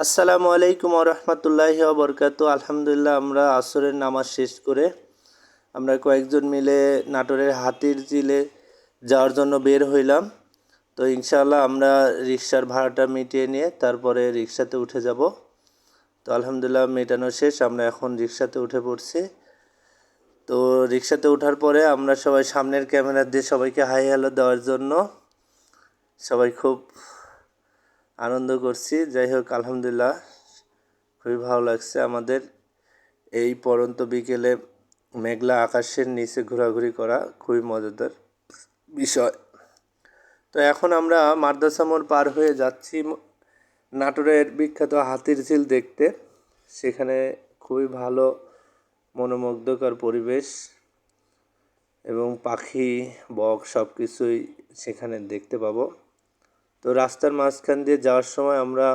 আসসালামু আলাইকুম রহমতুল্লাহি বরকাতু। আলহামদুলিল্লাহ, আমরা আসরের নামাজ শেষ করে আমরা কয়েকজন মিলে নাটোরের হাতির ঝিলে যাওয়ার জন্য বের হইলাম। তো ইনশাআল্লাহ আমরা রিক্সার ভাড়াটা মিটিয়ে নিয়ে তারপরে রিক্সাতে উঠে যাব। তো আলহামদুলিল্লাহ মেটানো শেষ, আমরা এখন রিক্সাতে উঠে পড়ছি। তো রিক্সাতে ওঠার পরে আমরা সবাই সামনের ক্যামেরা দিয়ে সবাইকে হাই হ্যালো দেওয়ার জন্য সবাই খুব আনন্দ করছি। যাই হোক, আলহামদুলিল্লাহ খুবই ভালো লাগছে আমাদের এই পড়ন্ত বিকেলে মেঘলা আকাশের নিচে ঘোরাঘুরি করা, খুবই মজাদার বিষয়। তো এখন আমরা মাদ্রাসা মোড় পার হয়ে যাচ্ছি নাটোরের বিখ্যাত হাতির ঝিল দেখতে। সেখানে খুবই ভালো মনোমুগ্ধকর পরিবেশ এবং পাখি বক সব কিছুই সেখানে দেখতে পাবো। তো রাস্তার মাঝখান দিয়ে যাওয়ার সময় আমরা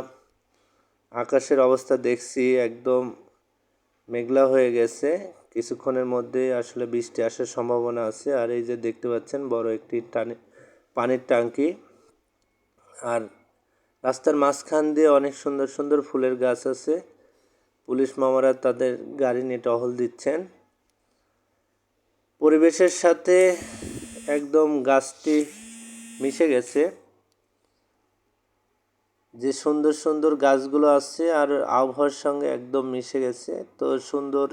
আকাশের অবস্থা দেখছি একদম মেঘলা হয়ে গেছে, কিছুক্ষণের মধ্যেই আসলে বৃষ্টি আসার সম্ভাবনা আছে। আর এই যে দেখতে পাচ্ছেন বড় একটি পানির ট্যাঙ্কি, আর রাস্তার মাঝখান দিয়ে অনেক সুন্দর সুন্দর ফুলের গাছ আছে। পুলিশ মামারা তাদের গাড়ি নিয়ে টহল দিচ্ছেন। পরিবেশের সাথে একদম গাছটি মিশে গেছে, যে সুন্দর সুন্দর গাছগুলো আছে আর আবহাওয়ার সঙ্গে একদম মিশে গেছে। তো সুন্দর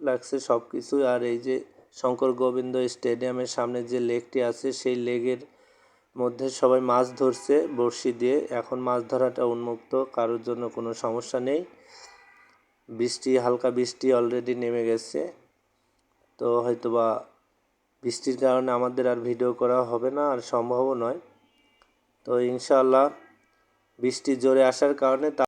লাগছে সব কিছু। আর এই যে শঙ্কর গোবিন্দ স্টেডিয়ামের সামনে যে লেকটি আছে, সেই লেকের মধ্যে সবাই মাছ ধরছে বড়শি দিয়ে। এখন মাছ ধরাটা উন্মুক্ত, কারোর জন্য কোনো সমস্যা নেই। হালকা বৃষ্টি অলরেডি নেমে গেছে, তো হয়তোবা বৃষ্টির কারণে আমাদের আর ভিডিও করা হবে না, আর সম্ভবও নয়। তো ইনশাআল্লাহ বৃষ্টি জোরে আসার কারণে